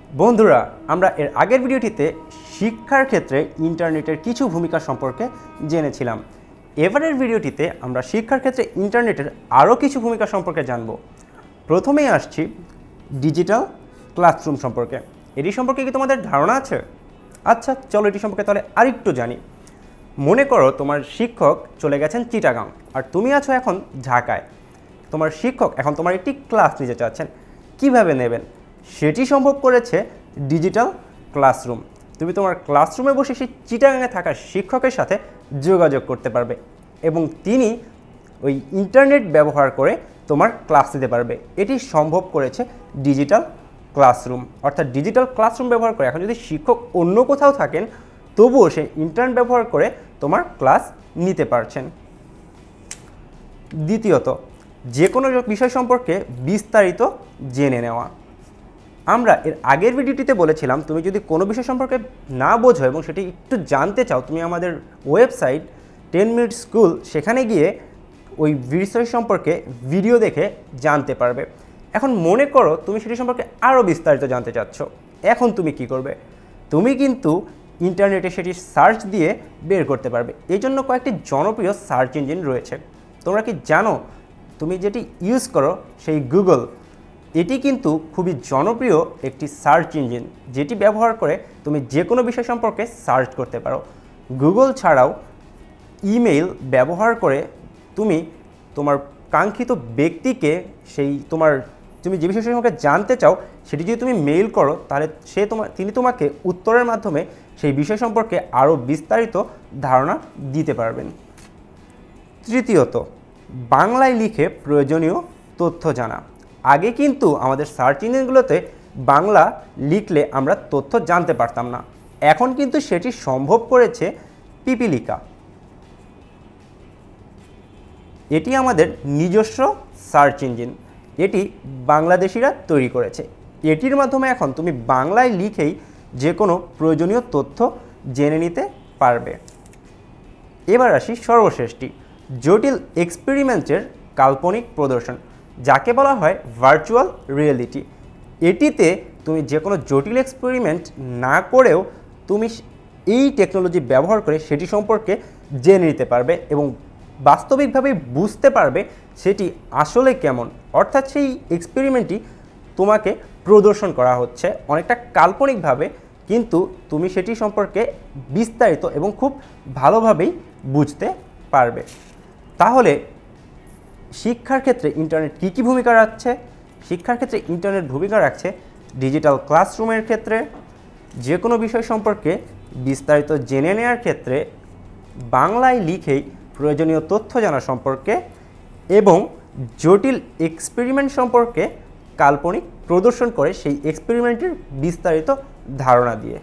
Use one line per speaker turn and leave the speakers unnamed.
বন্ধুরা, আমরা এর আগের ভিডিওটিতে শিক্ষার ক্ষেত্রে ইন্টারনেটের কিছু ভূমিকা সম্পর্কে জেনেছিলাম। এবারের ভিডিওটিতে আমরা শিক্ষার ক্ষেত্রে ইন্টারনেটের আরও কিছু ভূমিকা সম্পর্কে জানব। প্রথমেই আসছি ডিজিটাল ক্লাসরুম সম্পর্কে। এটি সম্পর্কে কি তোমাদের ধারণা আছে? আচ্ছা, চলো এটি সম্পর্কে তাহলে আরেকটু জানি। মনে করো তোমার শিক্ষক চলে গেছেন চিটাগাং আর তুমি আছো এখন ঢাকায়। তোমার শিক্ষক এখন তোমার একটি ক্লাস নিতে চাচ্ছেন, কিভাবে নেবেন সেটি সম্ভব করেছে ডিজিটাল ক্লাসরুম। তুমি তোমার ক্লাসরুমে বসে সেই চিটাগাংয়ে থাকা শিক্ষকের সাথে যোগাযোগ করতে পারবে এবং তিনি ওই ইন্টারনেট ব্যবহার করে তোমার ক্লাস নিতে পারবে। এটি সম্ভব করেছে ডিজিটাল ক্লাসরুম। অর্থাৎ ডিজিটাল ক্লাসরুম ব্যবহার করে এখন যদি শিক্ষক অন্য কোথাও থাকেন তবুও সে ইন্টারনেট ব্যবহার করে তোমার ক্লাস নিতে পারছেন। দ্বিতীয়ত, যে কোনো বিষয় সম্পর্কে বিস্তারিত জেনে নেওয়া। আমরা এর আগের ভিডিওটিতে বলেছিলাম তুমি যদি কোনো বিষয় সম্পর্কে না বোঝো এবং সেটি একটু জানতে চাও, তুমি আমাদের ওয়েবসাইট 10 মিনিট স্কুল সেখানে গিয়ে ওই বিষয় সম্পর্কে ভিডিও দেখে জানতে পারবে। এখন মনে করো তুমি সেটি সম্পর্কে আরও বিস্তারিত জানতে চাচ্ছ, এখন তুমি কি করবে? তুমি কিন্তু ইন্টারনেটে সেটি সার্চ দিয়ে বের করতে পারবে। এই জন্য কয়েকটি জনপ্রিয় সার্চ ইঞ্জিন রয়েছে। তোমরা কি জানো তুমি যেটি ইউজ করো সেই গুগল, এটি কিন্তু খুবই জনপ্রিয় একটি সার্চ ইঞ্জিন যেটি ব্যবহার করে তুমি যে কোনো বিষয় সম্পর্কে সার্চ করতে পারো। গুগল ছাড়াও ইমেইল ব্যবহার করে তুমি তোমার কাঙ্ক্ষিত ব্যক্তিকে তুমি যে বিষয় সম্পর্কে জানতে চাও সেটি যদি তুমি মেইল করো তাহলে তিনি তোমাকে উত্তরের মাধ্যমে সেই বিষয় সম্পর্কে আরও বিস্তারিত ধারণা দিতে পারবেন। তৃতীয়ত, বাংলায় লিখে প্রয়োজনীয় তথ্য জানা। আগে কিন্তু আমাদের সার্চ ইঞ্জিনগুলোতে বাংলা লিখলে আমরা তথ্য জানতে পারতাম না, এখন কিন্তু সেটি সম্ভব করেছে পিপিলিকা। এটি আমাদের নিজস্ব সার্চ ইঞ্জিন, এটি বাংলাদেশিরা তৈরি করেছে। এটির মাধ্যমে এখন তুমি বাংলায় লিখেই যে কোনো প্রয়োজনীয় তথ্য জেনে নিতে পারবে। এবার আসি সর্বশেষটি, জটিল এক্সপেরিমেন্টের কাল্পনিক প্রদর্শন, যাকে বলা হয় ভার্চুয়াল রিয়েলিটি। এটিতে তুমি যে কোনো জটিল এক্সপেরিমেন্ট না করেও তুমি এই টেকনোলজি ব্যবহার করে সেটি সম্পর্কে জেনে নিতে পারবে এবং বাস্তবিকভাবে বুঝতে পারবে সেটি আসলে কেমন। অর্থাৎ সেই এক্সপেরিমেন্টটি তোমাকে প্রদর্শন করা হচ্ছে অনেকটা কাল্পনিকভাবে, কিন্তু তুমি সেটি সম্পর্কে বিস্তারিত এবং খুব ভালোভাবেই বুঝতে পারবে। তাহলে শিক্ষার ক্ষেত্রে ইন্টারনেট কী কী ভূমিকা রাখছে? শিক্ষার ক্ষেত্রে ইন্টারনেট ভূমিকা রাখছে ডিজিটাল ক্লাসরুমের ক্ষেত্রে, যে কোনো বিষয় সম্পর্কে বিস্তারিত জেনে নেওয়ার ক্ষেত্রে, বাংলায় লিখেই প্রয়োজনীয় তথ্য জানা সম্পর্কে এবং জটিল এক্সপেরিমেন্ট সম্পর্কে কাল্পনিক প্রদর্শন করে সেই এক্সপেরিমেন্টের বিস্তারিত ধারণা দিয়ে।